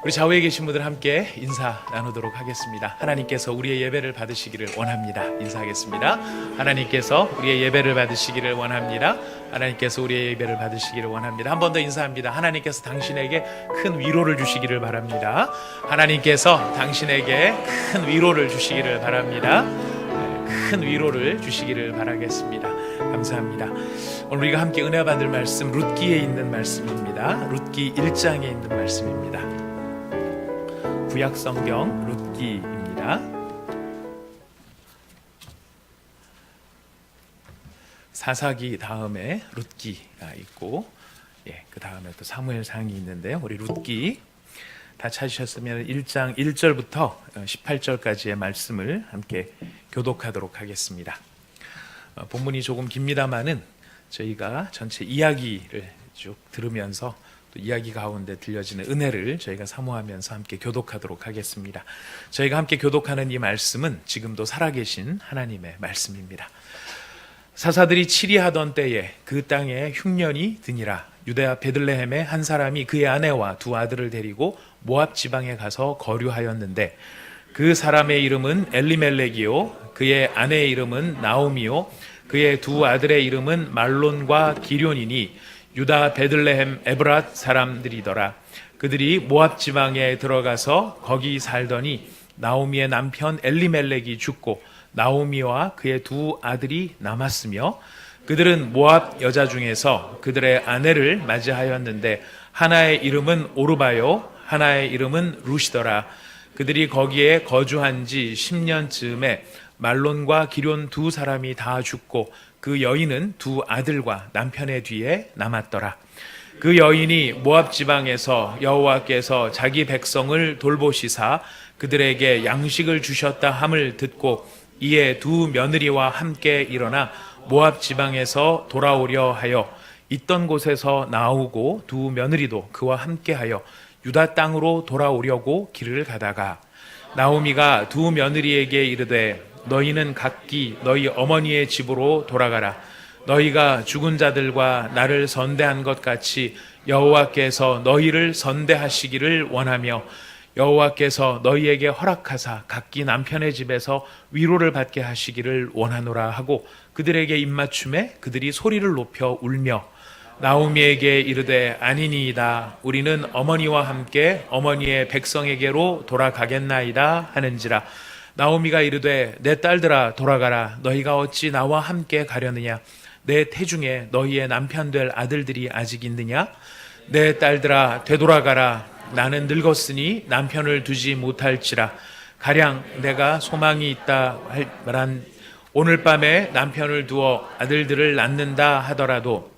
우리 좌우에 계신 분들 함께 인사 나누도록 하겠습니다. 하나님께서 우리의 예배를 받으시기를 원합니다. 인사하겠습니다. 하나님께서 우리의 예배를 받으시기를 원합니다. 하나님께서 우리의 예배를 받으시기를 원합니다. 한 번 더 인사합니다. 하나님께서 당신에게 큰 위로를 주시기를 바랍니다. 하나님께서 당신에게 큰 위로를 주시기를 바랍니다. 큰 위로를 주시기를 바라겠습니다. 감사합니다. 오늘 우리가 함께 은혜 받을 말씀 룻기에 있는 말씀입니다. 룻기 1장에 있는 말씀입니다. 구약성경 룻기입니다. 사사기 다음에 룻기가 있고, 그 다음에 또 사무엘상이 있는데요. 우리 룻기 다 찾으셨으면 1장 1절부터 18절까지의 말씀을 함께 교독하도록 하겠습니다. 본문이 조금 깁니다만은 저희가 전체 이야기를 쭉 들으면서 또 이야기 가운데 들려지는 은혜를 저희가 사모하면서 함께 교독하도록 하겠습니다. 저희가 함께 교독하는 이 말씀은 지금도 살아계신 하나님의 말씀입니다. 사사들이 치리하던 때에 그 땅에 흉년이 드니라. 유대아 베들레헴에 한 사람이 그의 아내와 두 아들을 데리고 모압 지방에 가서 거류하였는데 그 사람의 이름은 엘리멜렉이요 그의 아내의 이름은 나오미요 그의 두 아들의 이름은 말론과 기럐이니 유다 베들레헴 에브랏 사람들이더라. 그들이 모압 지방에 들어가서 거기 살더니 나오미의 남편 엘리멜렉이 죽고 나오미와 그의 두 아들이 남았으며 그들은 모압 여자 중에서 그들의 아내를 맞이하였는데 하나의 이름은 오르바요 하나의 이름은 룻이더라. 그들이 거기에 거주한 지 10년쯤에 말론과 기럐 두 사람이 다 죽고 그 여인은 두 아들과 남편의 뒤에 남았더라. 그 여인이 모압 지방에서 여호와께서 자기 백성을 돌보시사 그들에게 양식을 주셨다 함을 듣고 이에 두 며느리와 함께 일어나 모압 지방에서 돌아오려 하여 있던 곳에서 나오고 두 며느리도 그와 함께하여 유다 땅으로 돌아오려고 길을 가다가 나오미가 두 며느리에게 이르되 너희는 각기 너희 어머니의 집으로 돌아가라. 너희가 죽은 자들과 나를 선대한 것 같이 여호와께서 너희를 선대하시기를 원하며 여호와께서 너희에게 허락하사 각기 남편의 집에서 위로를 받게 하시기를 원하노라 하고 그들에게 입맞춤에 그들이 소리를 높여 울며 나오미에게 이르되 아니니이다. 우리는 어머니와 함께 어머니의 백성에게로 돌아가겠나이다 하는지라. 나오미가 이르되 내 딸들아 돌아가라. 너희가 어찌 나와 함께 가려느냐. 내 태중에 너희의 남편 될 아들들이 아직 있느냐. 내 딸들아 되돌아가라. 나는 늙었으니 남편을 두지 못할지라. 가량 내가 소망이 있다 할 말한 오늘 밤에 남편을 두어 아들들을 낳는다 하더라도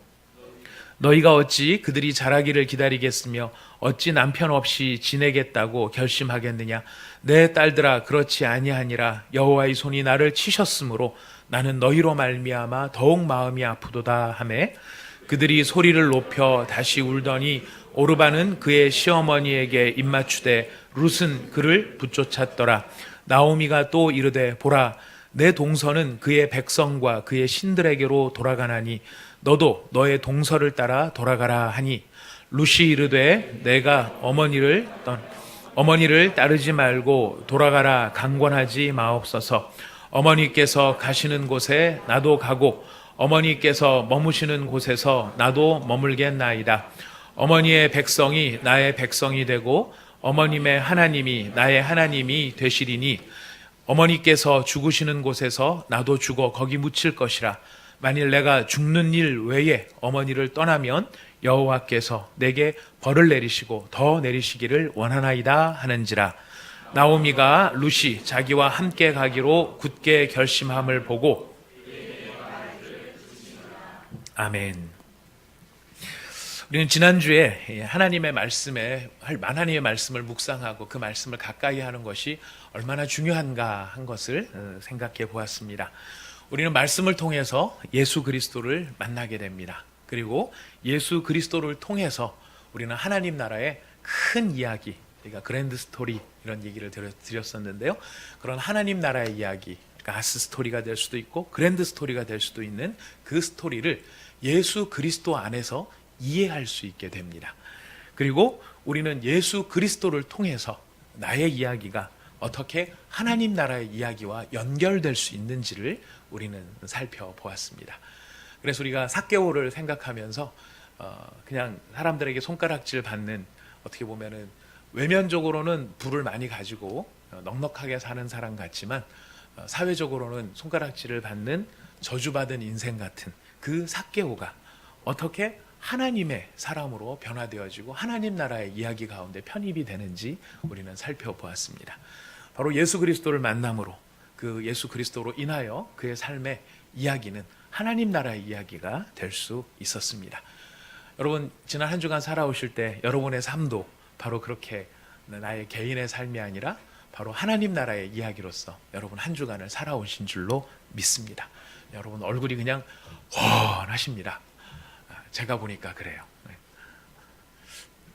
너희가 어찌 그들이 자라기를 기다리겠으며 어찌 남편 없이 지내겠다고 결심하겠느냐. 내 딸들아 그렇지 아니하니라. 여호와의 손이 나를 치셨으므로 나는 너희로 말미암아 더욱 마음이 아프도다 하매 그들이 소리를 높여 다시 울더니 오르바는 그의 시어머니에게 입맞추되 룻은 그를 붙쫓았더라. 나오미가 또 이르되 보라 내 동서는 그의 백성과 그의 신들에게로 돌아가나니 너도 너의 동서를 따라 돌아가라 하니 룻이 이르되 내가 어머니를 따르지 말고 돌아가라 강권하지 마옵소서. 어머니께서 가시는 곳에 나도 가고 어머니께서 머무시는 곳에서 나도 머물겠나이다. 어머니의 백성이 나의 백성이 되고 어머님의 하나님이 나의 하나님이 되시리니 어머니께서 죽으시는 곳에서 나도 죽어 거기 묻힐 것이라. 만일 내가 죽는 일 외에 어머니를 떠나면 여호와께서 내게 벌을 내리시고 더 내리시기를 원하나이다 하는지라. 나오미가 룻이 자기와 함께 가기로 굳게 결심함을 보고 아멘. 우리는 지난주에 하나님의 말씀을 묵상하고 그 말씀을 가까이 하는 것이 얼마나 중요한가 한 것을 생각해 보았습니다. 우리는 말씀을 통해서 예수 그리스도를 만나게 됩니다. 그리고 예수 그리스도를 통해서 우리는 하나님 나라의 큰 이야기, 그러니까 그랜드 스토리 이런 얘기를 드렸었는데요. 그런 하나님 나라의 이야기, 그러니까 아스 스토리가 될 수도 있고 그랜드 스토리가 될 수도 있는 그 스토리를 예수 그리스도 안에서 이해할 수 있게 됩니다. 그리고 우리는 예수 그리스도를 통해서 나의 이야기가 어떻게 하나님 나라의 이야기와 연결될 수 있는지를 우리는 살펴보았습니다. 그래서 우리가 삭개오를 생각하면서 그냥 사람들에게 손가락질 받는, 어떻게 보면은 외면적으로는 부를 많이 가지고 넉넉하게 사는 사람 같지만 사회적으로는 손가락질을 받는 저주받은 인생 같은 그 삭개오가 어떻게 하나님의 사람으로 변화되어지고 하나님 나라의 이야기 가운데 편입이 되는지 우리는 살펴보았습니다. 바로 예수 그리스도를 만남으로, 그 예수 그리스도로 인하여 그의 삶의 이야기는 하나님 나라의 이야기가 될 수 있었습니다. 여러분, 지난 한 주간 살아오실 때 여러분의 삶도 바로 그렇게 나의 개인의 삶이 아니라 바로 하나님 나라의 이야기로서 여러분 한 주간을 살아오신 줄로 믿습니다. 여러분 얼굴이 그냥 훤하십니다. 제가 보니까 그래요.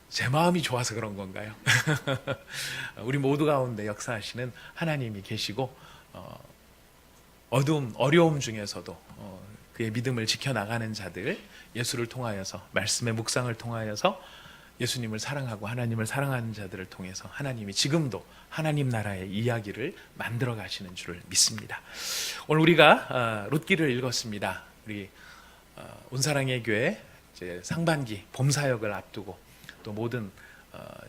제 마음이 좋아서 그런 건가요? 우리 모두 가운데 역사하시는 하나님이 계시고 어려움 중에서도 그의 믿음을 지켜나가는 자들, 예수를 통하여서, 말씀의 묵상을 통하여서 예수님을 사랑하고 하나님을 사랑하는 자들을 통해서 하나님이 지금도 하나님 나라의 이야기를 만들어 가시는 줄을 믿습니다. 오늘 우리가 룻기를 읽었습니다. 우리 온사랑의 교회 이제 상반기 봄 사역을 앞두고 또 모든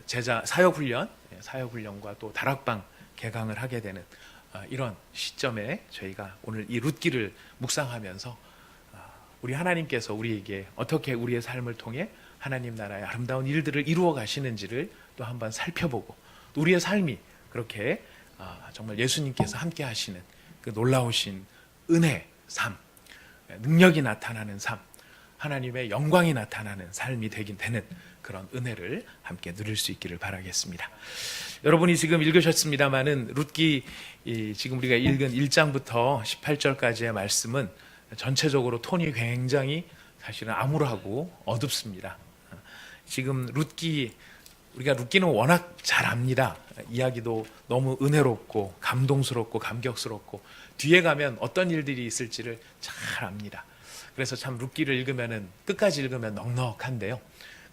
제자 사역훈련과 또 다락방 개강을 하게 되는 이런 시점에 저희가 오늘 이 룻기를 묵상하면서 우리 하나님께서 우리에게 어떻게 우리의 삶을 통해 하나님 나라의 아름다운 일들을 이루어 가시는지를 또 한번 살펴보고, 우리의 삶이 그렇게 정말 예수님께서 함께 하시는 그 놀라우신 은혜 삶, 능력이 나타나는 삶, 하나님의 영광이 나타나는 삶이 되는 그런 은혜를 함께 누릴 수 있기를 바라겠습니다. 여러분이 지금 읽으셨습니다마는 룻기, 지금 우리가 읽은 1장부터 18절까지의 말씀은 전체적으로 톤이 굉장히 사실은 암울하고 어둡습니다. 지금 우리가 룻기는 워낙 잘 압니다. 이야기도 너무 은혜롭고 감동스럽고 감격스럽고 뒤에 가면 어떤 일들이 있을지를 잘 압니다. 그래서 참 룻기를 읽으면은 끝까지 읽으면 넉넉한데요.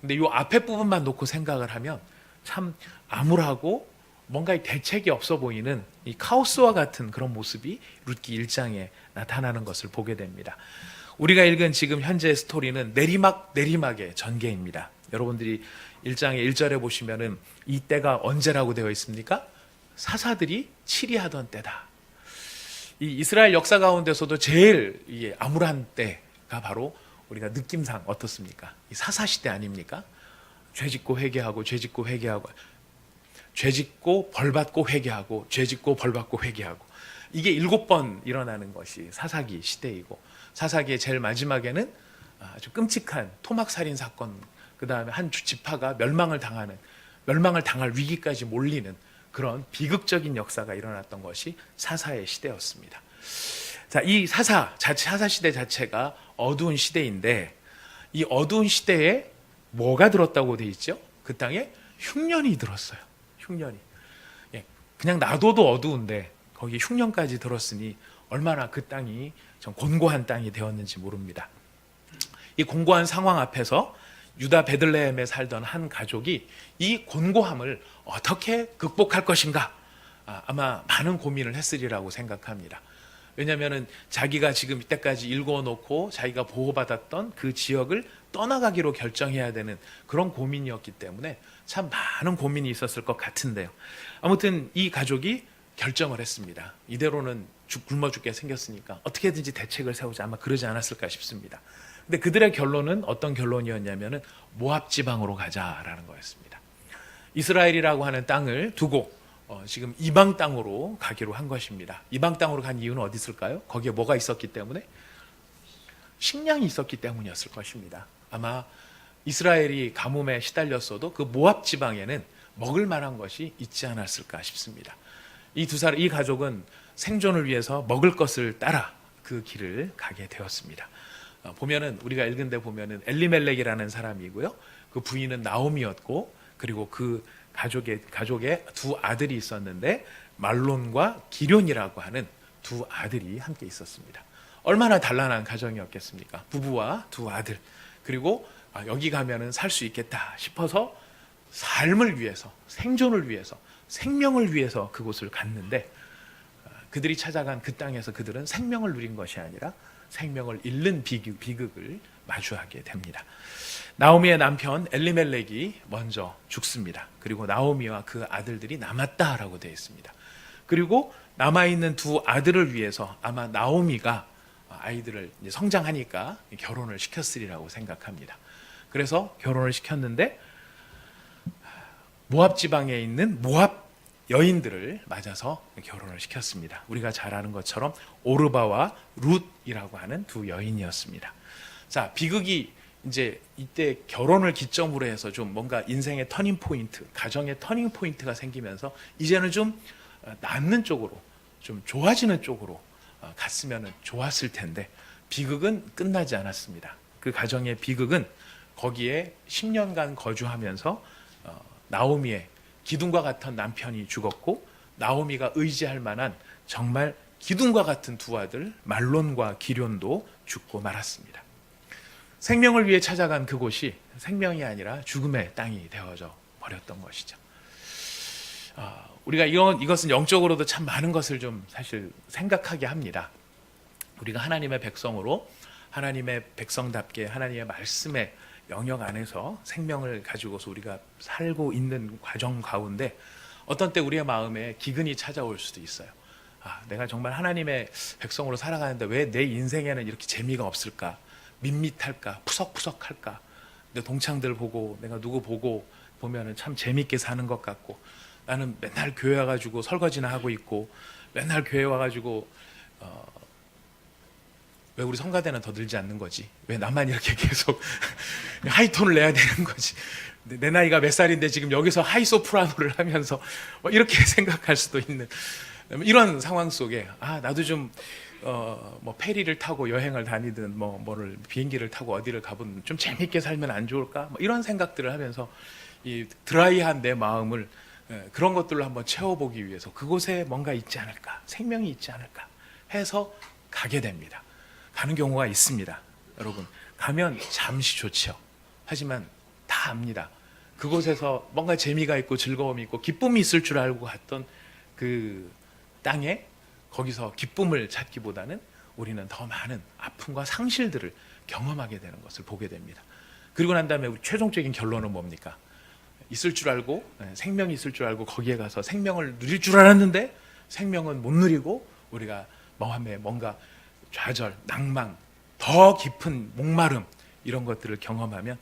근데 이 앞에 부분만 놓고 생각을 하면 참 암울하고 뭔가 대책이 없어 보이는 이 카오스와 같은 그런 모습이 룻기 1장에 나타나는 것을 보게 됩니다. 우리가 읽은 지금 현재의 스토리는 내리막의 전개입니다. 여러분들이 1장의 1절에 보시면은 이 때가 언제라고 되어 있습니까? 사사들이 치리하던 때다. 이 이스라엘 역사 가운데서도 제일 암울한 때가 바로 우리가 느낌상 어떻습니까? 이 사사시대 아닙니까? 죄짓고 회개하고 죄짓고 회개하고 죄짓고 벌받고 회개하고 죄짓고 벌받고 회개하고, 이게 7번 일어나는 것이 사사기 시대이고, 사사기의 제일 마지막에는 아주 끔찍한 토막살인 사건, 그 다음에 한 지파가 멸망을 당할 위기까지 몰리는 그런 비극적인 역사가 일어났던 것이 사사의 시대였습니다. 자, 이 사사 시대 자체가 어두운 시대인데, 이 어두운 시대에 뭐가 들었다고 돼 있죠? 그 땅에 흉년이 들었어요. 흉년이. 그냥 놔둬도 어두운데 거기 흉년까지 들었으니 얼마나 그 땅이 좀 곤고한 땅이 되었는지 모릅니다. 이 곤고한 상황 앞에서 유다 베들레헴에 살던 한 가족이 이 곤고함을 어떻게 극복할 것인가, 아마 많은 고민을 했으리라고 생각합니다. 왜냐하면 자기가 지금 이때까지 일궈놓고 자기가 보호받았던 그 지역을 떠나가기로 결정해야 되는 그런 고민이었기 때문에 참 많은 고민이 있었을 것 같은데요. 아무튼 이 가족이 결정을 했습니다. 이대로는 굶어 죽게 생겼으니까 어떻게든지 대책을 세우자, 아마 그러지 않았을까 싶습니다. 근데 그들의 결론은 어떤 결론이었냐면은 모압 지방으로 가자라는 거였습니다. 이스라엘이라고 하는 땅을 두고 지금 이방 땅으로 가기로 한 것입니다. 이방 땅으로 간 이유는 어디 있을까요? 거기에 뭐가 있었기 때문에? 식량이 있었기 때문이었을 것입니다. 아마 이스라엘이 가뭄에 시달렸어도 그 모압 지방에는 먹을 만한 것이 있지 않았을까 싶습니다. 이 가족은 생존을 위해서 먹을 것을 따라 그 길을 가게 되었습니다. 보면은 우리가 읽은 데 보면은 엘리멜렉이라는 사람이고요. 그 부인은 나오미였고, 그리고 그 가족의 두 아들이 있었는데 말론과 기럐이라고 하는 두 아들이 함께 있었습니다. 얼마나 단란한 가정이었겠습니까? 부부와 두 아들, 그리고 여기 가면은 살 수 있겠다 싶어서 삶을 위해서, 생존을 위해서, 생명을 위해서 그곳을 갔는데 그들이 찾아간 그 땅에서 그들은 생명을 누린 것이 아니라 생명을 잃는 비극을 마주하게 됩니다. 나오미의 남편 엘리멜렉이 먼저 죽습니다. 그리고 나오미와 그 아들들이 남았다라고 되어 있습니다. 그리고 남아있는 두 아들을 위해서 아마 나오미가 아이들을 이제 성장하니까 결혼을 시켰으리라고 생각합니다. 그래서 결혼을 시켰는데 모압 지방에 있는 모압 여인들을 맞아서 결혼을 시켰습니다. 우리가 잘 아는 것처럼 오르바와 룻이라고 하는 두 여인이었습니다. 자, 비극이 이제 이때 결혼을 기점으로 해서 좀 뭔가 인생의 터닝 포인트, 가정의 터닝 포인트가 생기면서 이제는 좀 낫는 쪽으로, 좀 좋아지는 쪽으로 갔으면 좋았을 텐데 비극은 끝나지 않았습니다. 그 가정의 비극은 거기에 10년간 거주하면서 나오미의 기둥과 같은 남편이 죽었고 나오미가 의지할 만한 정말 기둥과 같은 두 아들 말론과 기련도 죽고 말았습니다. 생명을 위해 찾아간 그곳이 생명이 아니라 죽음의 땅이 되어져 버렸던 것이죠. 우리가 이것은 영적으로도 참 많은 것을 좀 사실 생각하게 합니다. 우리가 하나님의 백성으로 하나님의 백성답게 하나님의 말씀의 영역 안에서 생명을 가지고서 우리가 살고 있는 과정 가운데 어떤 때 우리의 마음에 기근이 찾아올 수도 있어요. 내가 정말 하나님의 백성으로 살아가는데 왜 내 인생에는 이렇게 재미가 없을까? 밋밋할까? 푸석푸석할까? 내 동창들 보고 내가 누구 보고 보면은 참 재밌게 사는 것 같고 나는 맨날 교회 와가지고 설거지나 하고 있고 맨날 교회 와가지고 왜 우리 성가대는 더 늘지 않는 거지? 왜 나만 이렇게 계속 하이톤을 내야 되는 거지? 내 나이가 몇 살인데 지금 여기서 하이소프라노를 하면서 이렇게 생각할 수도 있는 이런 상황 속에 나도 좀 뭐 페리를 타고 여행을 다니든 뭐를 비행기를 타고 어디를 가보든 좀 재밌게 살면 안 좋을까? 이런 생각들을 하면서 이 드라이한 내 마음을 그런 것들로 한번 채워보기 위해서 그곳에 뭔가 있지 않을까? 생명이 있지 않을까? 해서 가게 됩니다. 가는 경우가 있습니다. 여러분 가면 잠시 좋죠. 하지만 다 압니다. 그곳에서 뭔가 재미가 있고 즐거움이 있고 기쁨이 있을 줄 알고 갔던 그 땅에 거기서 기쁨을 찾기보다는 우리는 더 많은 아픔과 상실들을 경험하게 되는 것을 보게 됩니다. 그리고 난 다음에 우리 최종적인 결론은 뭡니까? 있을 줄 알고 생명이 있을 줄 알고 거기에 가서 생명을 누릴 줄 알았는데 생명은 못 누리고 우리가 마음에 뭔가 좌절, 낭망, 더 깊은 목마름 이런 것들을 경험하면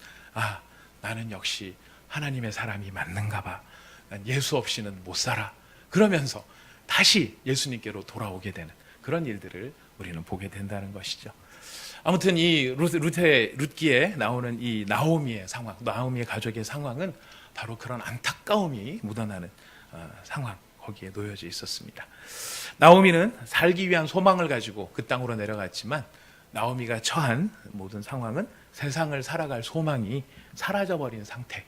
나는 역시 하나님의 사람이 맞는가 봐. 난 예수 없이는 못 살아. 그러면서 다시 예수님께로 돌아오게 되는 그런 일들을 우리는 보게 된다는 것이죠. 아무튼 이 룻기에 나오는 이 나오미의 상황, 나오미의 가족의 상황은 바로 그런 안타까움이 묻어나는 상황, 거기에 놓여져 있었습니다. 나오미는 살기 위한 소망을 가지고 그 땅으로 내려갔지만 나오미가 처한 모든 상황은 세상을 살아갈 소망이 사라져버린 상태,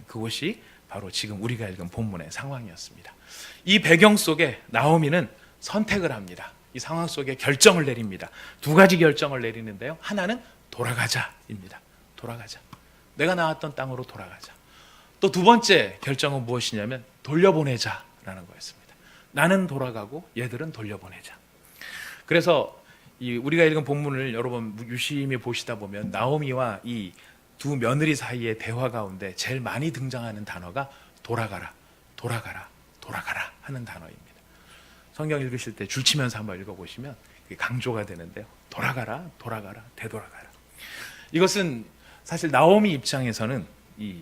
그것이 바로 지금 우리가 읽은 본문의 상황이었습니다. 이 배경 속에 나오미는 선택을 합니다. 이 상황 속에 결정을 내립니다. 두 가지 결정을 내리는데요. 하나는 돌아가자입니다. 돌아가자. 내가 나왔던 땅으로 돌아가자. 또 두 번째 결정은 무엇이냐면 돌려보내자라는 거였습니다. 나는 돌아가고 얘들은 돌려보내자. 그래서 우리가 읽은 본문을 여러분 유심히 보시다 보면 나오미와 이 두 며느리 사이의 대화 가운데 제일 많이 등장하는 단어가 돌아가라, 돌아가라, 돌아가라 하는 단어입니다. 성경 읽으실 때 줄치면서 한번 읽어보시면 강조가 되는데요. 돌아가라, 돌아가라, 되돌아가라. 이것은 사실 나오미 입장에서는 이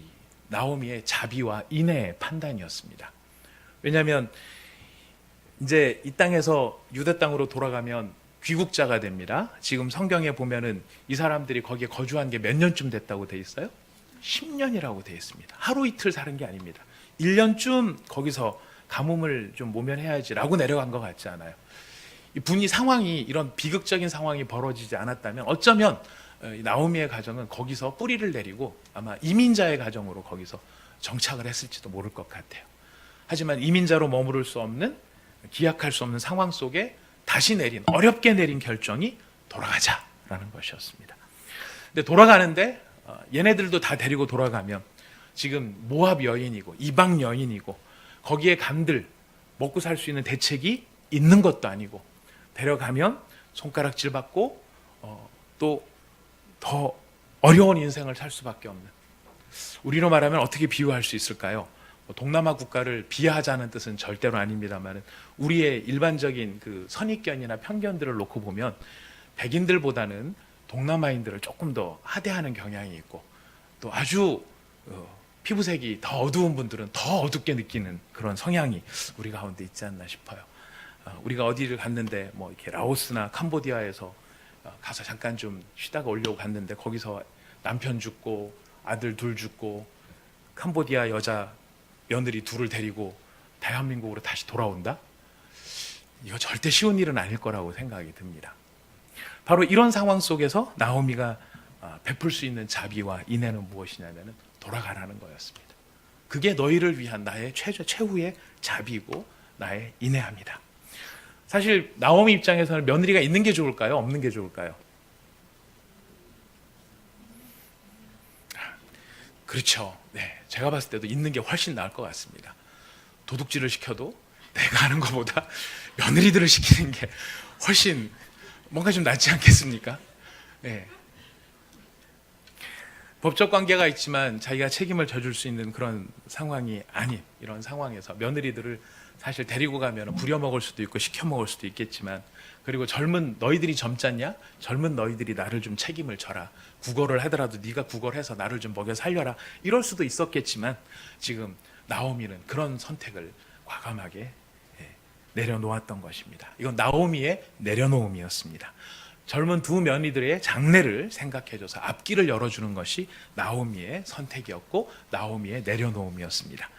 나오미의 자비와 인애의 판단이었습니다. 왜냐하면 이제 이 땅에서 유대 땅으로 돌아가면 귀국자가 됩니다. 지금 성경에 보면은 이 사람들이 거기에 거주한 게 몇 년쯤 됐다고 돼 있어요? 10년이라고 돼 있습니다. 하루 이틀 사는 게 아닙니다. 1년쯤 거기서 가뭄을 좀 모면해야지라고 내려간 것 같지 않아요. 이 분이 상황이 이런 비극적인 상황이 벌어지지 않았다면 어쩌면 나오미의 가정은 거기서 뿌리를 내리고 아마 이민자의 가정으로 거기서 정착을 했을지도 모를 것 같아요. 하지만 이민자로 머무를 수 없는 기약할 수 없는 상황 속에 다시 어렵게 내린 결정이 돌아가자라는 것이었습니다. 근데 돌아가는데 얘네들도 다 데리고 돌아가면 지금 모압 여인이고 이방 여인이고 거기에 간들 먹고 살 수 있는 대책이 있는 것도 아니고 데려가면 손가락질 받고 또 더 어려운 인생을 살 수밖에 없는, 우리로 말하면 어떻게 비유할 수 있을까요? 동남아 국가를 비하하자는 뜻은 절대로 아닙니다만 우리의 일반적인 그 선입견이나 편견들을 놓고 보면 백인들보다는 동남아인들을 조금 더 하대하는 경향이 있고 또 아주 피부색이 더 어두운 분들은 더 어둡게 느끼는 그런 성향이 우리 가운데 있지 않나 싶어요. 우리가 어디를 갔는데 뭐 이렇게 라오스나 캄보디아에서 가서 잠깐 좀 쉬다가 오려고 갔는데 거기서 남편 죽고 아들 둘 죽고 캄보디아 여자 며느리 둘을 데리고 대한민국으로 다시 돌아온다? 이거 절대 쉬운 일은 아닐 거라고 생각이 듭니다. 바로 이런 상황 속에서 나오미가 베풀 수 있는 자비와 인애는 무엇이냐면 돌아가라는 거였습니다. 그게 너희를 위한 나의 최후의 자비고 나의 인애합니다. 사실 나오미 입장에서는 며느리가 있는 게 좋을까요? 없는 게 좋을까요? 그렇죠. 네, 제가 봤을 때도 있는 게 훨씬 나을 것 같습니다. 도둑질을 시켜도 내가 하는 것보다 며느리들을 시키는 게 훨씬 뭔가 좀 낫지 않겠습니까? 네. 법적 관계가 있지만 자기가 책임을 져줄 수 있는 그런 상황이 아닌 이런 상황에서 며느리들을 사실 데리고 가면 부려먹을 수도 있고 시켜먹을 수도 있겠지만, 그리고 젊은 너희들이 젊잖냐? 젊은 너희들이 나를 좀 책임을 져라. 국어를 하더라도 네가 국어를 해서 나를 좀 먹여 살려라. 이럴 수도 있었겠지만 지금 나오미는 그런 선택을 과감하게 내려놓았던 것입니다. 이건 나오미의 내려놓음이었습니다. 젊은 두 며느리들의 장래를 생각해줘서 앞길을 열어주는 것이 나오미의 선택이었고 나오미의 내려놓음이었습니다.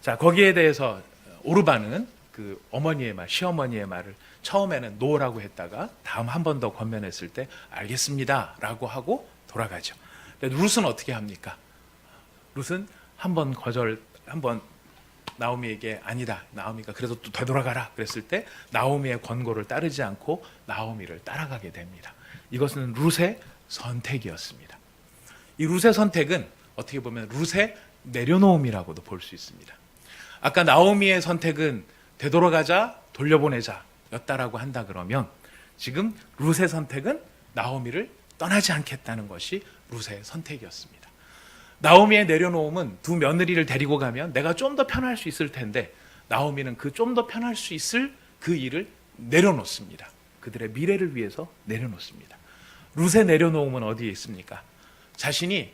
자, 거기에 대해서 오르바는 그 어머니의 말, 시어머니의 말을 처음에는 노라고 했다가 다음 한 번 더 권면했을 때 알겠습니다 라고 하고 돌아가죠. 근데 룻은 어떻게 합니까? 룻은 한 번 나오미에게 아니다, 나오미가 그래도 또 되돌아가라 그랬을 때 나오미의 권고를 따르지 않고 나오미를 따라가게 됩니다. 이것은 룻의 선택이었습니다. 이 룻의 선택은 어떻게 보면 룻의 내려놓음이라고도 볼 수 있습니다. 아까 나오미의 선택은 되돌아가자, 돌려보내자 였다라고 한다 그러면 지금 룻의 선택은 나오미를 떠나지 않겠다는 것이 룻의 선택이었습니다. 나오미의 내려놓음은 두 며느리를 데리고 가면 내가 좀 더 편할 수 있을 텐데 나오미는 그 좀 더 편할 수 있을 그 일을 내려놓습니다. 그들의 미래를 위해서 내려놓습니다. 룻의 내려놓음은 어디에 있습니까? 자신이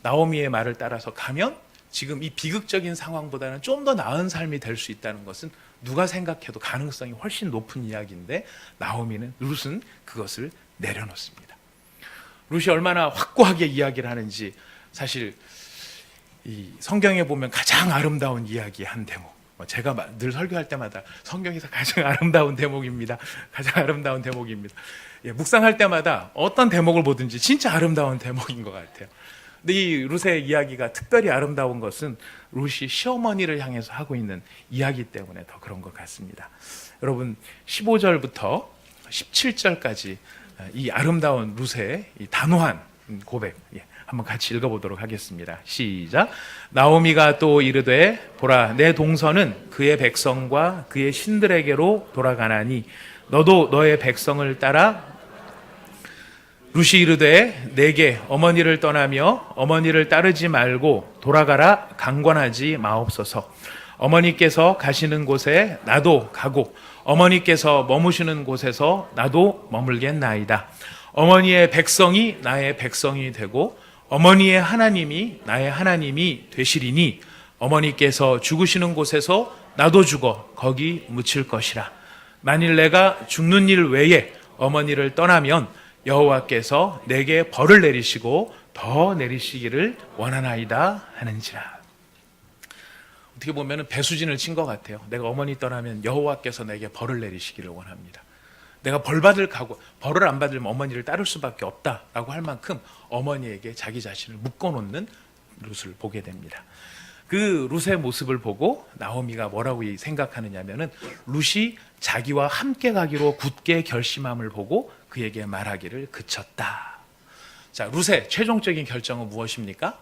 나오미의 말을 따라서 가면 지금 이 비극적인 상황보다는 좀 더 나은 삶이 될 수 있다는 것은 누가 생각해도 가능성이 훨씬 높은 이야기인데 룻은 그것을 내려놓습니다. 룻이 얼마나 확고하게 이야기를 하는지 사실 이 성경에 보면 가장 아름다운 이야기의 한 대목, 제가 늘 설교할 때마다 성경에서 가장 아름다운 대목입니다. 가장 아름다운 대목입니다. 묵상할 때마다 어떤 대목을 보든지 진짜 아름다운 대목인 것 같아요. 근데 이 룻의 이야기가 특별히 아름다운 것은 룻이 시어머니를 향해서 하고 있는 이야기 때문에 더 그런 것 같습니다. 여러분 15절부터 17절까지 이 아름다운 룻의 이 단호한 고백 한번 같이 읽어보도록 하겠습니다. 시작. 나오미가 또 이르되 보라 내 동서는 그의 백성과 그의 신들에게로 돌아가나니 너도 너의 백성을 따라. 룻이 이르되 내게 어머니를 떠나며 어머니를 따르지 말고 돌아가라 강권하지 마옵소서. 어머니께서 가시는 곳에 나도 가고 어머니께서 머무시는 곳에서 나도 머물겠나이다. 어머니의 백성이 나의 백성이 되고 어머니의 하나님이 나의 하나님이 되시리니 어머니께서 죽으시는 곳에서 나도 죽어 거기 묻힐 것이라. 만일 내가 죽는 일 외에 어머니를 떠나면 여호와께서 내게 벌을 내리시고 더 내리시기를 원하나이다 하는지라. 어떻게 보면 배수진을 친 것 같아요. 내가 어머니 떠나면 여호와께서 내게 벌을 내리시기를 원합니다. 내가 벌 받을 각오, 벌을 안 받으면 어머니를 따를 수밖에 없다라고 할 만큼 어머니에게 자기 자신을 묶어놓는 룻을 보게 됩니다. 그 룻의 모습을 보고 나오미가 뭐라고 생각하느냐면은 룻이 자기와 함께 가기로 굳게 결심함을 보고 그에게 말하기를 그쳤다. 자, 룻의 최종적인 결정은 무엇입니까?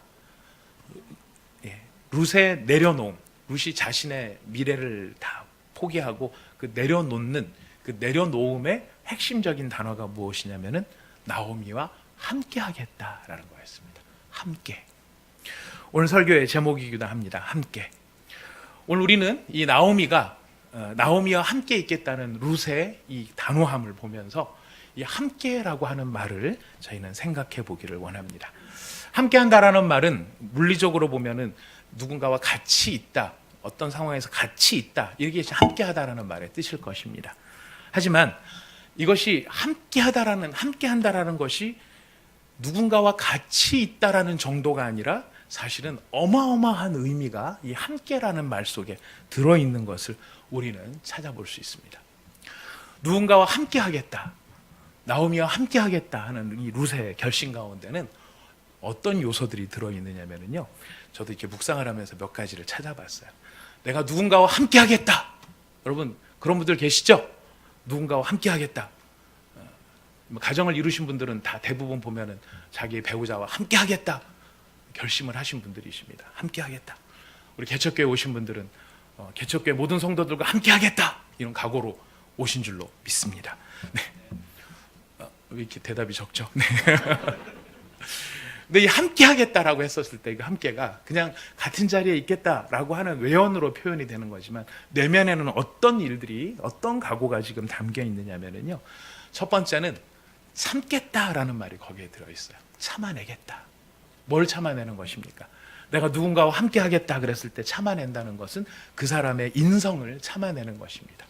룻의 내려놓음. 룻이 자신의 미래를 다 포기하고 그 내려놓음의 핵심적인 단어가 무엇이냐면은 나오미와 함께 하겠다라는 거였습니다. 함께. 오늘 설교의 제목이기도 합니다. 함께. 오늘 우리는 이 나오미와 함께 있겠다는 룻의 이 단호함을 보면서 이 함께라고 하는 말을 저희는 생각해 보기를 원합니다. 함께 한다라는 말은 물리적으로 보면은 누군가와 같이 있다, 어떤 상황에서 같이 있다, 이게 함께 하다라는 말의 뜻일 것입니다. 하지만 이것이 함께 한다라는 것이 누군가와 같이 있다라는 정도가 아니라 사실은 어마어마한 의미가 이 함께라는 말 속에 들어있는 것을 우리는 찾아볼 수 있습니다. 누군가와 함께 하겠다, 나오미와 함께 하겠다 하는 이 룻의 결심 가운데는 어떤 요소들이 들어있느냐면요, 저도 이렇게 묵상을 하면서 몇 가지를 찾아봤어요. 내가 누군가와 함께 하겠다. 여러분 그런 분들 계시죠? 누군가와 함께 하겠다. 가정을 이루신 분들은 다 대부분 보면은 자기의 배우자와 함께 하겠다 결심을 하신 분들이십니다. 함께 하겠다. 우리 개척교회 오신 분들은 개척교회 모든 성도들과 함께 하겠다 이런 각오로 오신 줄로 믿습니다. 네. 왜 이렇게 대답이 적죠? 네. 근데 이 함께 하겠다라고 했었을 때 그 함께가 그냥 같은 자리에 있겠다라고 하는 외연으로 표현이 되는 거지만 내면에는 어떤 일들이, 어떤 각오가 지금 담겨 있느냐면요, 첫 번째는 참겠다라는 말이 거기에 들어있어요. 참아내겠다. 뭘 참아내는 것입니까? 내가 누군가와 함께 하겠다 그랬을 때 참아낸다는 것은 그 사람의 인성을 참아내는 것입니다.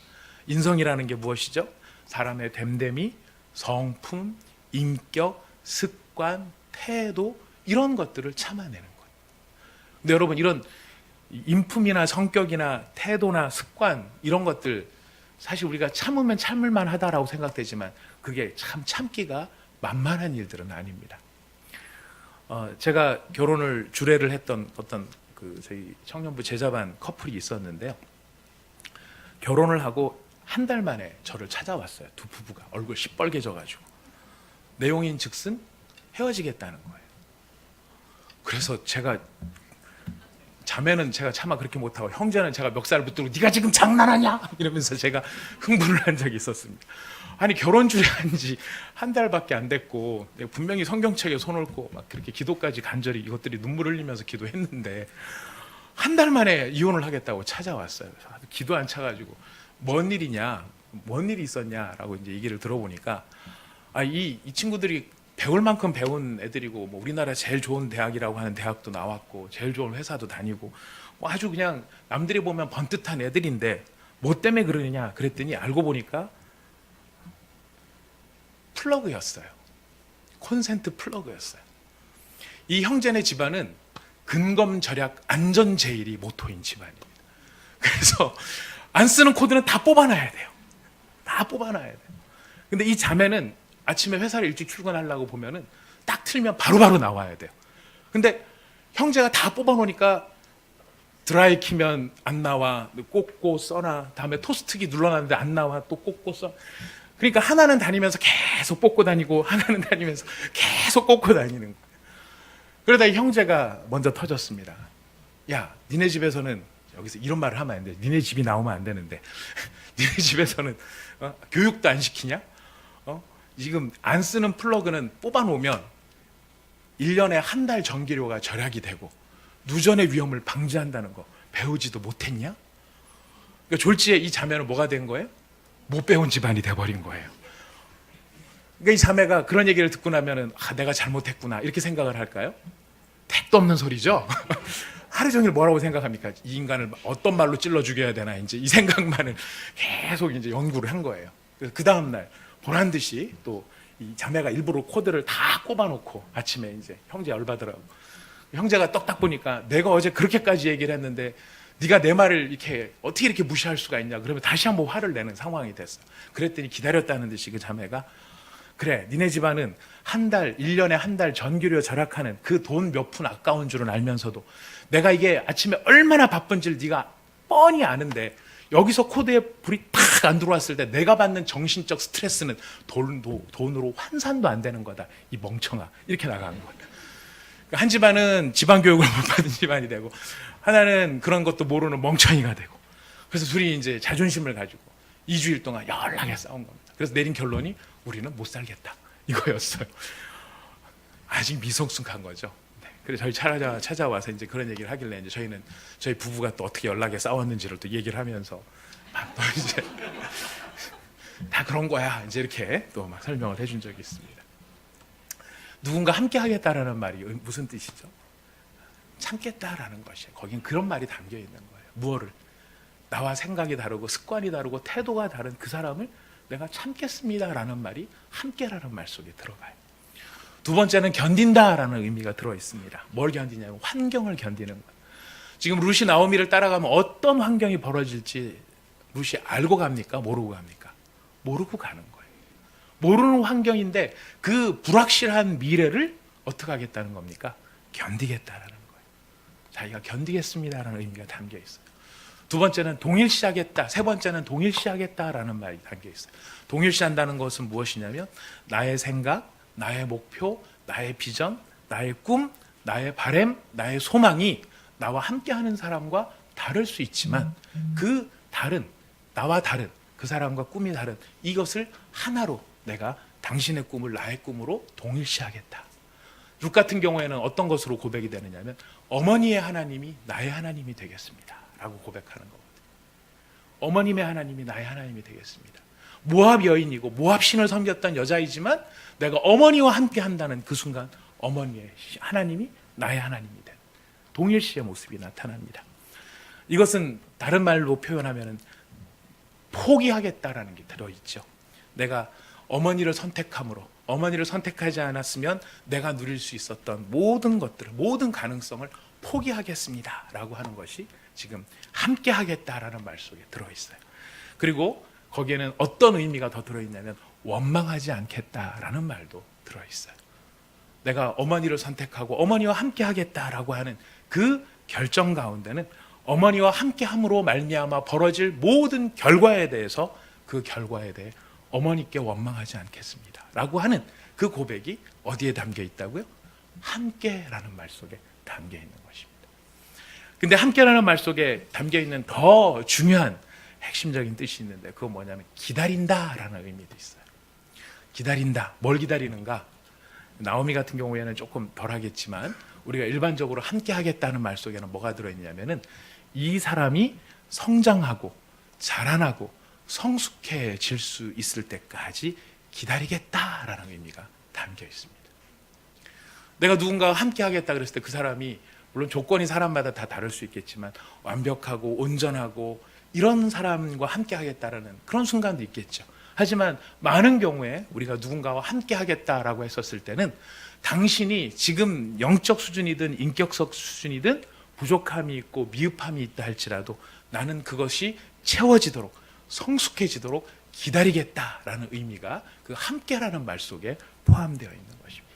인성이라는 게 무엇이죠? 사람의 됨됨이, 성품, 인격, 습관, 태도, 이런 것들을 참아내는 거예요. 근데 여러분, 이런 인품이나 성격이나 태도나 습관, 이런 것들 사실 우리가 참으면 참을만 하다라고 생각되지만 그게 참 참기가 만만한 일들은 아닙니다. 제가 결혼을 주례를 했던 어떤 저희 청년부 제자반 커플이 있었는데요, 결혼을 하고 한 달 만에 저를 찾아왔어요. 두 부부가 얼굴 시뻘개져가지고. 내용인 즉슨 헤어지겠다는 거예요. 그래서 제가, 자매는 제가 차마 그렇게 못하고 형제는 제가 멱살을 붙들고 네가 지금 장난하냐? 이러면서 제가 흥분을 한 적이 있었습니다. 아니, 결혼 주례한 지 한 달밖에 안 됐고 내가 분명히 성경책에 손 얹고 막 그렇게 기도까지 간절히 이것들이 눈물 흘리면서 기도했는데 한 달 만에 이혼을 하겠다고 찾아왔어요. 기도 안 차가지고 뭔 일이냐, 뭔 일이 있었냐라고 이제 얘기를 들어보니까 이 친구들이 배울 만큼 배운 애들이고 뭐 우리나라 제일 좋은 대학이라고 하는 대학도 나왔고 제일 좋은 회사도 다니고 뭐 아주 그냥 남들이 보면 번듯한 애들인데 뭐 때문에 그러느냐 그랬더니 알고 보니까 플러그였어요. 콘센트 플러그였어요. 이 형제네 집안은 근검절약 안전제일이 모토인 집안입니다. 그래서 안 쓰는 코드는 다 뽑아놔야 돼요. 다 뽑아놔야 돼요. 근데 이 자매는 아침에 회사를 일찍 출근하려고 보면은 딱 틀면 바로바로 나와야 돼요. 근데 형제가 다 뽑아놓으니까 드라이 키면 안 나와, 꽂고 써놔, 다음에 토스트기 눌러놨는데 안 나와, 또 꽂고 써. 그러니까 하나는 다니면서 계속 뽑고 다니고 하나는 다니면서 계속 꽂고 다니는 거예요. 그러다 이 형제가 먼저 터졌습니다. 야, 니네 집에서는, 여기서 이런 말을 하면 안 돼. 니네 집이 나오면 안 되는데 니네 집에서는 교육도 안 시키냐? 지금 안 쓰는 플러그는 뽑아놓으면 1년에 한 달 전기료가 절약이 되고 누전의 위험을 방지한다는 거 배우지도 못했냐? 그러니까 졸지에 이 자매는 뭐가 된 거예요? 못 배운 집안이 돼버린 거예요. 그러니까 이 자매가 그런 얘기를 듣고 나면은 내가 잘못했구나 이렇게 생각을 할까요? 택도 없는 소리죠. 하루 종일 뭐라고 생각합니까? 이 인간을 어떤 말로 찔러 죽여야 되나, 이제 이 생각만을 계속 이제 연구를 한 거예요. 그 다음 날 보란 듯이 또 이 자매가 일부러 코드를 다 꼽아놓고 아침에 이제 형제 열받으라고, 형제가 떡딱 보니까 내가 어제 그렇게까지 얘기를 했는데 네가 내 말을 이렇게 어떻게 이렇게 무시할 수가 있냐, 그러면 다시 한번 화를 내는 상황이 됐어. 그랬더니 기다렸다는 듯이 그 자매가, 그래, 니네 집안은 한 달, 1년에 한 달 전기료 절약하는 그 돈 몇 푼 아까운 줄은 알면서도 내가 이게 아침에 얼마나 바쁜지를 네가 뻔히 아는데 여기서 코드에 불이 팍 안 들어왔을 때 내가 받는 정신적 스트레스는 돈으로 환산도 안 되는 거다. 이 멍청아. 이렇게 나가는 거야. 한 집안은 집안교육을 못 받은 집안이 되고, 하나는 그런 것도 모르는 멍청이가 되고, 그래서 둘이 이제 자존심을 가지고 2주일 동안 연락에 싸운 겁니다. 그래서 내린 결론이 우리는 못 살겠다. 이거였어요. 아직 미성숙한 거죠. 네. 그래서 저희 찾아와서 이제 그런 얘기를 하길래 이제 저희는 저희 부부가 또 어떻게 연락에 싸웠는지를 또 얘기를 하면서 막 또 이제 다 그런 거야. 이제 이렇게 또 막 설명을 해준 적이 있습니다. 누군가 함께 하겠다라는 말이 무슨 뜻이죠? 참겠다라는 것이에요. 거긴 그런 말이 담겨 있는 거예요. 무엇을? 나와 생각이 다르고 습관이 다르고 태도가 다른 그 사람을 내가 참겠습니다라는 말이 함께라는 말 속에 들어가요. 두 번째는 견딘다라는 의미가 들어 있습니다. 뭘 견디냐면 환경을 견디는 거예요. 지금 룻이 나오미를 따라가면 어떤 환경이 벌어질지 룻이 알고 갑니까? 모르고 갑니까? 모르고 가는 거예요. 모르는 환경인데 그 불확실한 미래를 어떻게 하겠다는 겁니까? 견디겠다라는 거예요. 자기가 견디겠습니다라는 의미가 담겨 있어요. 두 번째는 동일시하겠다. 세 번째는 동일시하겠다라는 말이 담겨 있어요. 동일시한다는 것은 무엇이냐면 나의 생각, 나의 목표, 나의 비전, 나의 꿈, 나의 바램, 나의 소망이 나와 함께하는 사람과 다를 수 있지만 그 다른, 나와 다른, 그 사람과 꿈이 다른 이것을 하나로 내가 당신의 꿈을 나의 꿈으로 동일시하겠다. 룻 같은 경우에는 어떤 것으로 고백이 되느냐면 어머니의 하나님이 나의 하나님이 되겠습니다 라고 고백하는 거거든요. 어머님의 하나님이 나의 하나님이 되겠습니다. 모압 여인이고 모압 신을 섬겼던 여자이지만 내가 어머니와 함께 한다는 그 순간 어머니의 하나님이 나의 하나님이 된 동일시의 모습이 나타납니다. 이것은 다른 말로 표현하면 포기하겠다라는 게 들어있죠. 내가 어머니를 선택함으로 어머니를 선택하지 않았으면 내가 누릴 수 있었던 모든 것들을, 모든 가능성을 포기하겠습니다 라고 하는 것이 지금 함께 하겠다라는 말 속에 들어있어요. 그리고 거기에는 어떤 의미가 더 들어있냐면 원망하지 않겠다라는 말도 들어있어요. 내가 어머니를 선택하고 어머니와 함께 하겠다라고 하는 그 결정 가운데는 어머니와 함께함으로 말미암아 벌어질 모든 결과에 대해서 그 결과에 대해 어머니께 원망하지 않겠습니다 라고 하는 그 고백이 어디에 담겨 있다고요? 함께라는 말 속에 담겨 있는 것입니다. 근데 함께라는 말 속에 담겨 있는 더 중요한 핵심적인 뜻이 있는데 그건 뭐냐면 기다린다라는 의미도 있어요. 기다린다. 뭘 기다리는가? 나오미 같은 경우에는 조금 덜 하겠지만 우리가 일반적으로 함께 하겠다는 말 속에는 뭐가 들어있냐면은 이 사람이 성장하고 자라나고 성숙해질 수 있을 때까지 기다리겠다라는 의미가 담겨 있습니다. 내가 누군가와 함께 하겠다 그랬을 때 그 사람이 물론 조건이 사람마다 다 다를 수 있겠지만 완벽하고 온전하고 이런 사람과 함께 하겠다라는 그런 순간도 있겠죠. 하지만 많은 경우에 우리가 누군가와 함께 하겠다라고 했었을 때는 당신이 지금 영적 수준이든 인격적 수준이든 부족함이 있고 미흡함이 있다 할지라도 나는 그것이 채워지도록 성숙해지도록 기다리겠다라는 의미가 그 함께라는 말 속에 포함되어 있는 것입니다.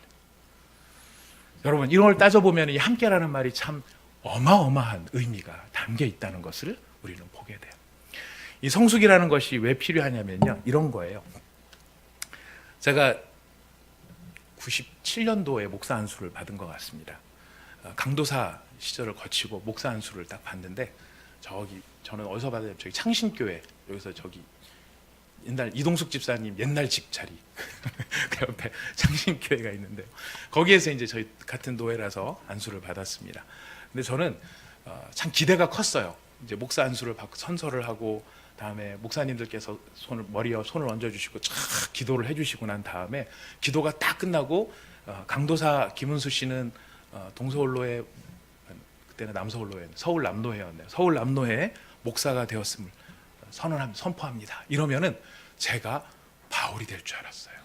여러분 이런 걸 따져보면 이 함께라는 말이 참 어마어마한 의미가 담겨 있다는 것을 우리는 보게 돼요. 이 성숙이라는 것이 왜 필요하냐면요 이런 거예요. 제가 97년도에 목사 안수를 받은 것 같습니다. 강도사 시절을 거치고 목사 안수를 딱 받는데 저는 어디서 받아요? 저기 창신교회 여기서 저기 옛날 이동숙 집사님 옛날 집 자리 그 옆에 창신교회가 있는데요. 거기에서 이제 저희 같은 노예라서 안수를 받았습니다. 근데 저는 참 기대가 컸어요. 이제 목사 안수를 받고 선서를 하고 다음에 목사님들께서 머리에 손을 얹어주시고 촥 기도를 해주시고 난 다음에 기도가 딱 끝나고 강도사 김은수 씨는 동서울로에 그때는 남서울로에 서울 남노회였네요. 서울 남노회 목사가 되었음을 선포합니다. 이러면은 제가 바울이 될 줄 알았어요.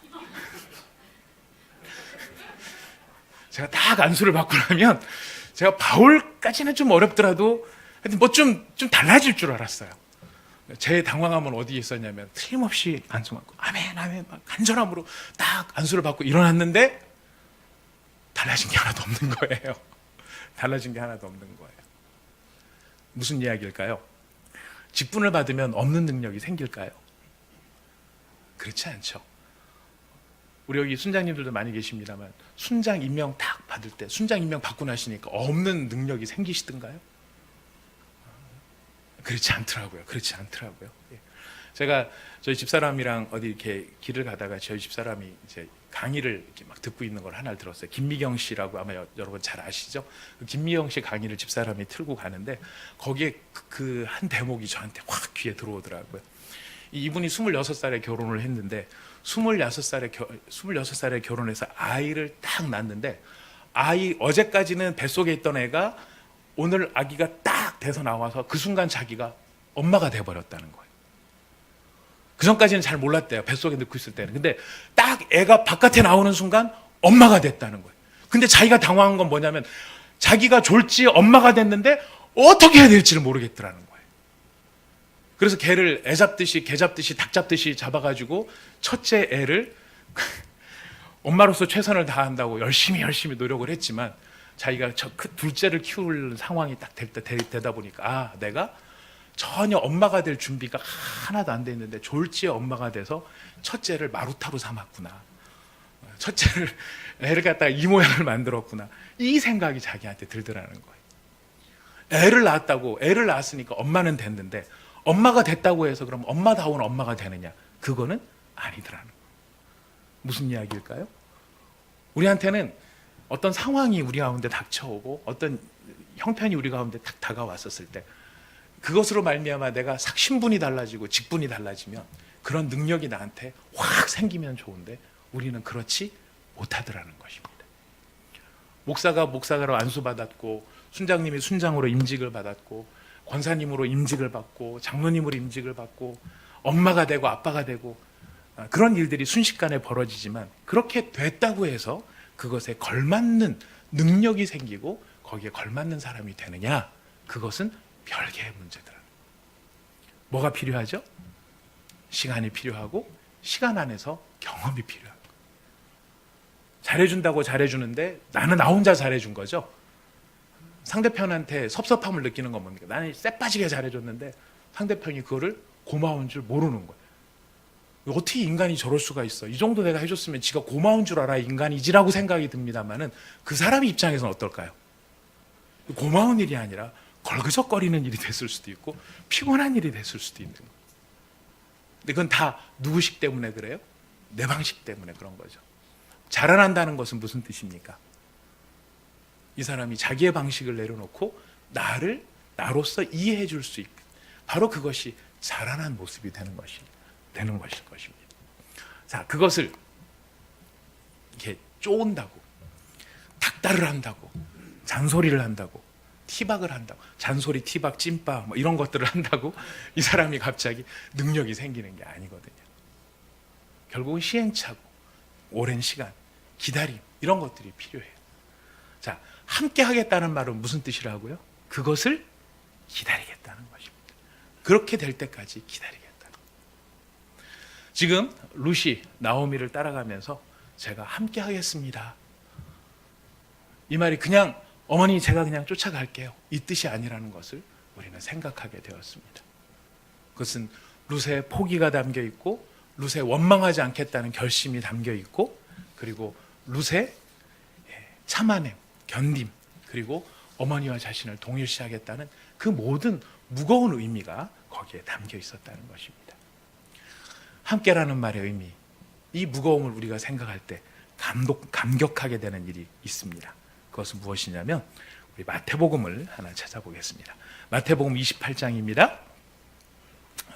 제가 딱 안수를 받고 나면 제가 바울까지는 좀 어렵더라도 뭐 좀 달라질 줄 알았어요. 제 당황함은 어디에 있었냐면 틀림없이 안수 받고 아멘 아멘 막 간절함으로 딱 안수를 받고 일어났는데 달라진 게 하나도 없는 거예요. 달라진 게 하나도 없는 거예요. 무슨 이야기일까요? 직분을 받으면 없는 능력이 생길까요? 그렇지 않죠. 우리 여기 순장님들도 많이 계십니다만 순장 임명 딱 받을 때 순장 임명 받고 나시니까 없는 능력이 생기시던가요? 그렇지 않더라고요. 그렇지 않더라고요. 제가 저희 집사람이랑 어디 이렇게 길을 가다가 저희 집사람이 이제 강의를 이렇게 막 듣고 있는 걸 하나를 들었어요. 김미경 씨라고 아마 여러분 잘 아시죠? 그 김미경 씨 강의를 집사람이 틀고 가는데 거기에 그 한 대목이 저한테 확 귀에 들어오더라고요. 이분이 26살에 결혼을 했는데 26살에 결혼해서 아이를 딱 낳았는데 어제까지는 뱃속에 있던 애가 오늘 아기가 딱 돼서 나와서 그 순간 자기가 엄마가 돼버렸다는 거예요. 그 전까지는 잘 몰랐대요. 뱃속에 넣고 있을 때는. 근데 딱 애가 바깥에 나오는 순간 엄마가 됐다는 거예요. 근데 자기가 당황한 건 뭐냐면 자기가 졸지 엄마가 됐는데 어떻게 해야 될지를 모르겠더라는 거예요. 그래서 개를 애 잡듯이 개 잡듯이 닭 잡듯이 잡아가지고 첫째 애를 엄마로서 최선을 다한다고 열심히 노력을 했지만 자기가 둘째를 키울 상황이 딱 되다 보니까 내가 전혀 엄마가 될 준비가 하나도 안 돼 있는데 졸지에 엄마가 돼서 첫째를 마루타로 삼았구나. 첫째를 애를 갖다가 이 모양을 만들었구나. 이 생각이 자기한테 들더라는 거예요. 애를 낳았으니까 엄마는 됐는데 엄마가 됐다고 해서 그럼 엄마다운 엄마가 되느냐? 그거는 아니더라는 거예요. 무슨 이야기일까요? 우리한테는 어떤 상황이 우리 가운데 닥쳐오고 어떤 형편이 우리 가운데 딱 다가왔었을 때 그것으로 말미암아 내가 신분이 달라지고 직분이 달라지면 그런 능력이 나한테 확 생기면 좋은데 우리는 그렇지 못하더라는 것입니다. 목사가 목사로 안수받았고 순장님이 순장으로 임직을 받았고 권사님으로 임직을 받고 장로님으로 임직을 받고 엄마가 되고 아빠가 되고 그런 일들이 순식간에 벌어지지만 그렇게 됐다고 해서 그것에 걸맞는 능력이 생기고 거기에 걸맞는 사람이 되느냐? 그것은 별개의 문제더라. 뭐가 필요하죠? 시간이 필요하고 시간 안에서 경험이 필요하고 잘해준다고 잘해주는데 나는 나 혼자 잘해준 거죠. 상대편한테 섭섭함을 느끼는 건 뭡니까? 나는 쎄빠지게 잘해줬는데 상대편이 그거를 고마운 줄 모르는 거예요. 어떻게 인간이 저럴 수가 있어? 이 정도 내가 해줬으면 지가 고마운 줄 알아 인간이지라고 생각이 듭니다만은 그 사람 입장에서는 어떨까요? 고마운 일이 아니라 걸그적거리는 일이 됐을 수도 있고 피곤한 일이 됐을 수도 있는 거예요. 근데 그건 다 누구식 때문에 그래요? 내 방식 때문에 그런 거죠. 자라난다는 것은 무슨 뜻입니까? 이 사람이 자기의 방식을 내려놓고 나로서 이해해 줄 수 있고 바로 그것이 자라난 모습이 되는 것일 것입니다. 자, 그것을 이렇게 쪼은다고 닥달을 한다고 잔소리를 한다고 티박을 한다고 잔소리, 티박, 찐빠 뭐 이런 것들을 한다고 이 사람이 갑자기 능력이 생기는 게 아니거든요. 결국은 시행착오, 오랜 시간, 기다림 이런 것들이 필요해요. 자, 함께 하겠다는 말은 무슨 뜻이라고요? 그것을 기다리겠다는 것입니다. 그렇게 될 때까지 기다리겠다는 거예요. 지금 루시, 나오미를 따라가면서 제가 함께 하겠습니다. 이 말이 그냥 어머니 제가 그냥 쫓아갈게요. 이 뜻이 아니라는 것을 우리는 생각하게 되었습니다. 그것은 룻의 포기가 담겨 있고 룻의 원망하지 않겠다는 결심이 담겨 있고 그리고 룻의 참아냄, 견딤 그리고 어머니와 자신을 동일시하겠다는 그 모든 무거운 의미가 거기에 담겨 있었다는 것입니다. 함께라는 말의 의미, 이 무거움을 우리가 생각할 때 감격하게 되는 일이 있습니다. 그것은 무엇이냐면 우리 마태복음을 하나 찾아보겠습니다. 마태복음 28장입니다.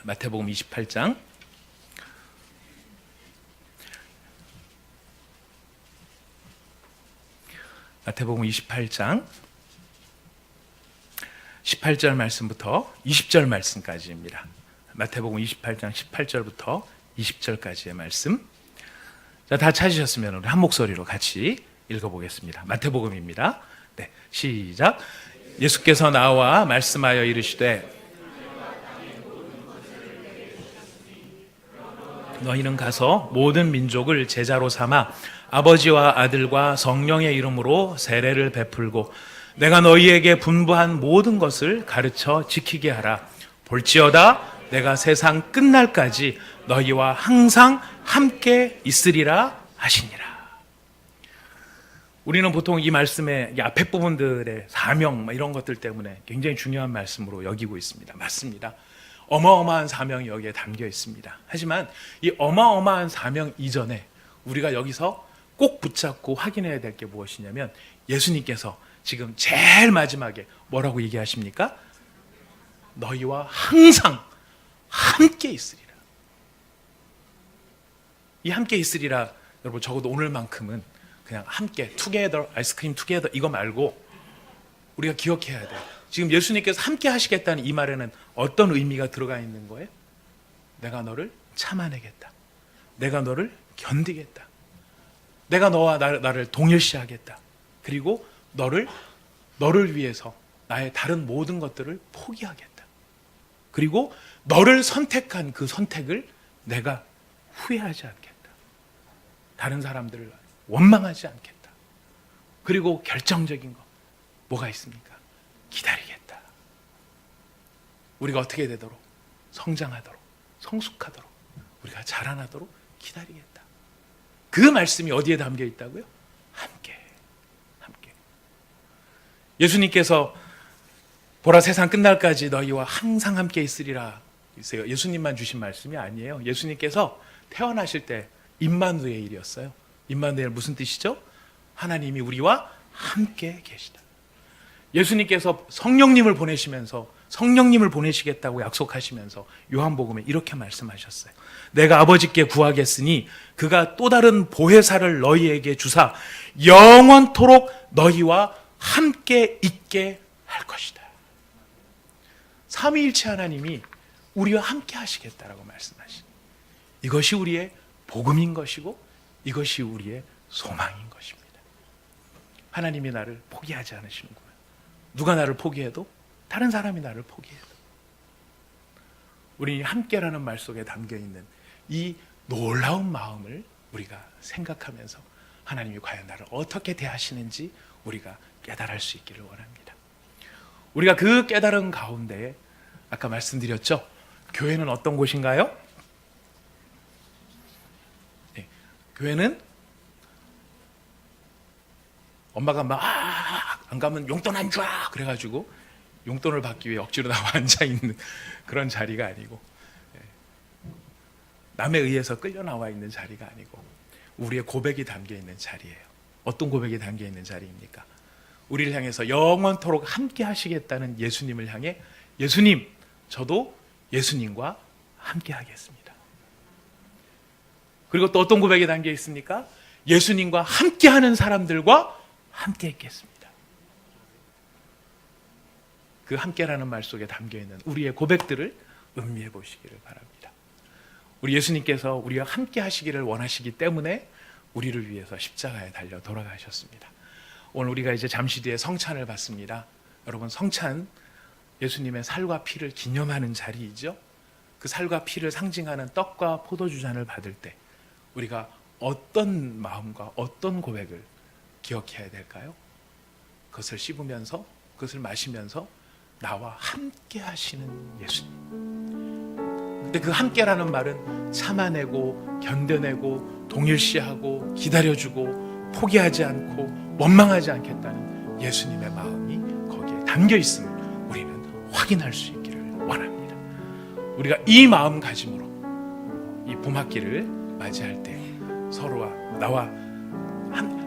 마태복음 28장 마태복음 28장 18절 말씀부터 20절 말씀까지입니다. 마태복음 28장 18절부터 20절까지의 말씀. 자, 다 찾으셨으면 우리 한 목소리로 같이 읽어보겠습니다. 마태복음입니다. 네, 시작. 예수께서 나와 말씀하여 이르시되 너희는 가서 모든 민족을 제자로 삼아 아버지와 아들과 성령의 이름으로 세례를 베풀고 내가 너희에게 분부한 모든 것을 가르쳐 지키게 하라. 볼지어다 내가 세상 끝날까지 너희와 항상 함께 있으리라 하시니라. 우리는 보통 이 말씀의 이 앞에 부분들의 사명 이런 것들 때문에 굉장히 중요한 말씀으로 여기고 있습니다. 맞습니다. 어마어마한 사명이 여기에 담겨 있습니다. 하지만 이 어마어마한 사명 이전에 우리가 여기서 꼭 붙잡고 확인해야 될 게 무엇이냐면 예수님께서 지금 제일 마지막에 뭐라고 얘기하십니까? 너희와 항상 함께 있으리라. 이 함께 있으리라, 여러분 적어도 오늘만큼은 그냥 함께 투게더, 아이스크림 투게더 이거 말고 우리가 기억해야 돼요. 지금 예수님께서 함께 하시겠다는 이 말에는 어떤 의미가 들어가 있는 거예요? 내가 너를 참아내겠다. 내가 너를 견디겠다. 내가 너와 나를 동일시하겠다. 그리고 너를 위해서 나의 다른 모든 것들을 포기하겠다. 그리고 너를 선택한 그 선택을 내가 후회하지 않겠다. 다른 사람들을 원망하지 않겠다. 그리고 결정적인 거 뭐가 있습니까? 기다리겠다. 우리가 어떻게 되도록? 성장하도록, 성숙하도록, 우리가 자라나도록 기다리겠다. 그 말씀이 어디에 담겨 있다고요? 함께. 예수님께서 보라 세상 끝날까지 너희와 항상 함께 있으리라. 예수님만 주신 말씀이 아니에요. 예수님께서 태어나실 때 임마누엘이었어요. 임마누엘 무슨 뜻이죠? 하나님이 우리와 함께 계시다. 예수님께서 성령님을 보내시겠다고 약속하시면서 요한복음에 이렇게 말씀하셨어요. 내가 아버지께 구하겠으니 그가 또 다른 보혜사를 너희에게 주사 영원토록 너희와 함께 있게 할 것이다. 삼위일체 하나님이 우리와 함께 하시겠다라고 말씀하시니 이것이 우리의 복음인 것이고 이것이 우리의 소망인 것입니다. 하나님이 나를 포기하지 않으시는구나. 누가 나를 포기해도, 다른 사람이 나를 포기해도 우리 함께라는 말 속에 담겨있는 이 놀라운 마음을 우리가 생각하면서 하나님이 과연 나를 어떻게 대하시는지 우리가 깨달을 수 있기를 원합니다. 우리가 그 깨달은 가운데 아까 말씀드렸죠? 교회는 어떤 곳인가요? 네, 교회는 엄마가 막 안 가면 용돈 안 줘! 그래가지고 용돈을 받기 위해 억지로 나와 앉아있는 그런 자리가 아니고, 남에 의해서 끌려 나와 있는 자리가 아니고 우리의 고백이 담겨있는 자리예요. 어떤 고백이 담겨있는 자리입니까? 우리를 향해서 영원토록 함께 하시겠다는 예수님을 향해 예수님, 저도 예수님과 함께 하겠습니다. 그리고 또 어떤 고백이 담겨 있습니까? 예수님과 함께 하는 사람들과 함께 있겠습니다. 그 함께라는 말 속에 담겨 있는 우리의 고백들을 음미해 보시기를 바랍니다. 우리 예수님께서 우리와 함께 하시기를 원하시기 때문에 우리를 위해서 십자가에 달려 돌아가셨습니다. 오늘 우리가 이제 잠시 뒤에 성찬을 받습니다. 여러분, 성찬 예수님의 살과 피를 기념하는 자리이죠. 그 살과 피를 상징하는 떡과 포도주 잔을 받을 때 우리가 어떤 마음과 어떤 고백을 기억해야 될까요? 그것을 씹으면서, 그것을 마시면서 나와 함께 하시는 예수님. 근데 그 함께라는 말은 참아내고 견뎌내고 동일시하고 기다려주고 포기하지 않고 원망하지 않겠다는 예수님의 마음이 거기에 담겨 있음을 우리는 확인할 수 있기를 원합니다. 우리가 이 마음가짐으로 이 봄학기를 맞이할 때 서로와 나와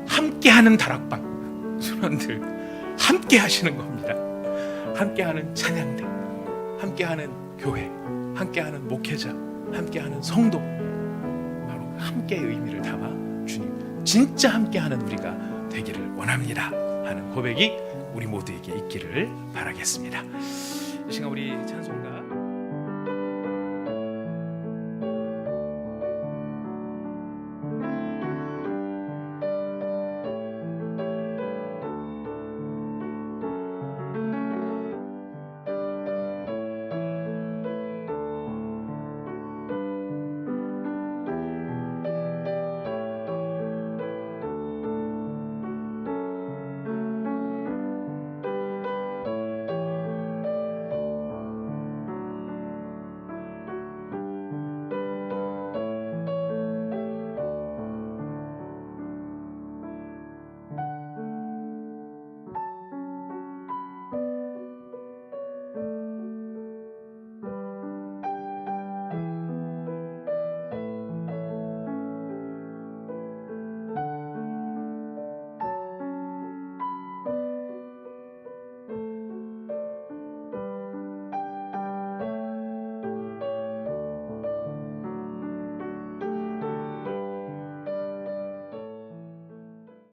함께하는 다락방 수련들 함께 하시는 겁니다. 함께하는 찬양대, 함께하는 교회, 함께하는 목회자, 함께하는 성도, 바로 함께의 의미를 담아 주님 진짜 함께하는 우리가 되기를 원합니다 하는 고백이 우리 모두에게 있기를 바라겠습니다. 이 시간 우리 찬송가